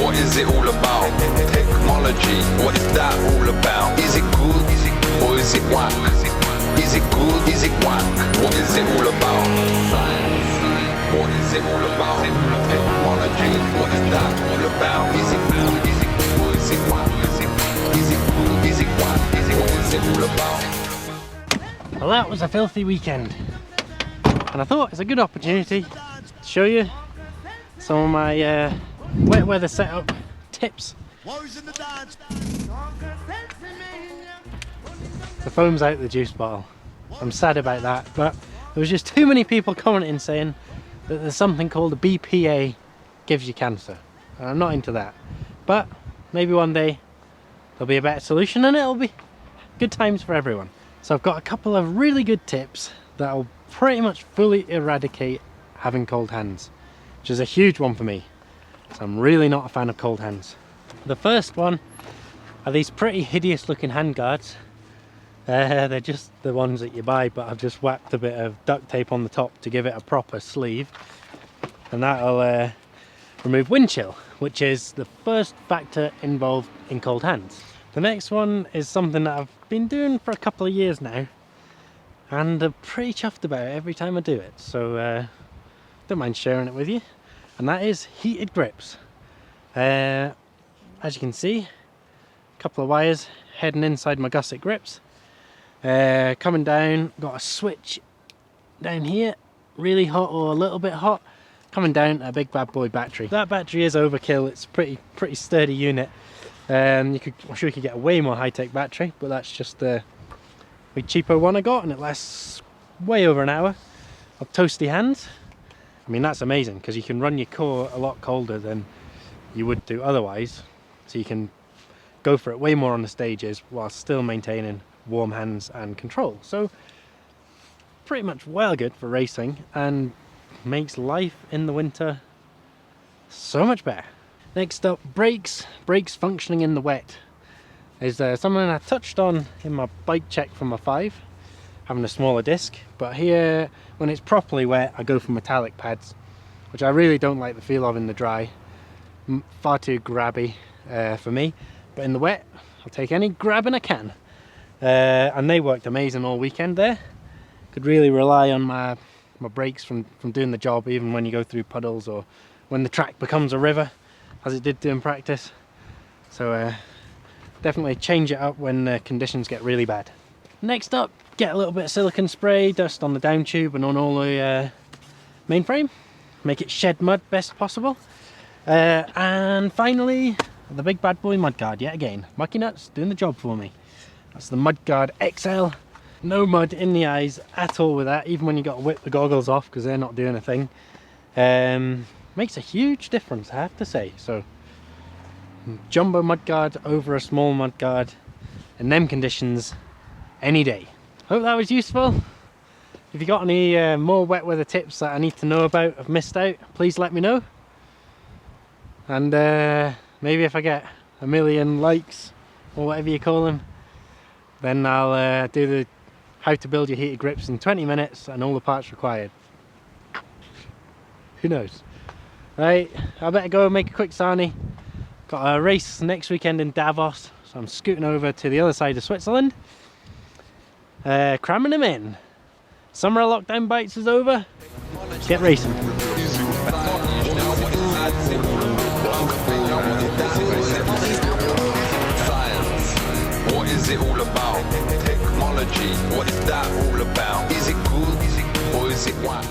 What is it all about? Technology, what is that all about? Is it good, or is it whack? Is it good, is it whack? What is it all about? Science, what is it all about? Technology, what is that all about? Is it good, is it good, or is it whack? Is it good, is it whack? What is it all about? Well, that was a filthy weekend, and I thought it's a good opportunity to show you some of my wet weather setup tips. The foam's out of the juice bottle. I'm sad about that, but there was just too many people commenting saying that there's something called a BPA gives you cancer, and I'm not into that. But maybe one day there'll be a better solution and it'll be good times for everyone. So I've got a couple of really good tips that'll pretty much fully eradicate having cold hands, which is a huge one for me. So I'm really not a fan of cold hands. The first one are these pretty hideous looking hand guards. They're just the ones that you buy, but I've just whacked a bit of duct tape on the top to give it a proper sleeve, and that'll remove wind chill, which is the first factor involved in cold hands. The next one is something that I've been doing for a couple of years now, and I'm pretty chuffed about it every time I do it, so don't mind sharing it with you, and that is heated grips. As you can see, a couple of wires heading inside my gusset grips. Coming down, got a switch down here, really hot or a little bit hot, coming down a big bad boy battery. That battery is overkill. It's a pretty sturdy unit. I'm sure you could get a way more high-tech battery, but that's just the cheaper one I got, and it lasts way over an hour of toasty hands. I mean, that's amazing because you can run your core a lot colder than you would do otherwise, so you can go for it way more on the stages while still maintaining warm hands and control. So pretty much well good for racing and makes life in the winter so much better. Next up, brakes functioning in the wet is something I touched on in my bike check for my 5, having a smaller disc, but here when it's properly wet I go for metallic pads, which I really don't like the feel of in the dry. Far too grabby for me, but in the wet I'll take any grabbing I can. And they worked amazing all weekend there. Could really rely on my brakes from doing the job, even when you go through puddles or when the track becomes a river, as it did do in practice. So definitely change it up when conditions get really bad. Next up, get a little bit of silicone spray, dust on the down tube and on all the mainframe, make it shed mud best possible. And finally, the big bad boy mudguard yet again. Mucky Nuts doing the job for me. That's the Mudguard XL. No mud in the eyes at all with that, even when you got to whip the goggles off because they're not doing a thing. Makes a huge difference, I have to say. So, jumbo mudguard over a small mudguard in them conditions any day. Hope that was useful. If you got any more wet weather tips that I need to know about, I've missed out, please let me know. And maybe if I get 1 million likes or whatever you call them, then I'll do the how to build your heated grips in 20 minutes and all the parts required. Who knows? Right, I better go make a quick sarnie. Got a race next weekend in Davos, so I'm scooting over to the other side of Switzerland. Cramming them in. Summer lockdown bites is over. Let's get racing. What is it all about? Technology, what is that all about? Is it good, or is it whack?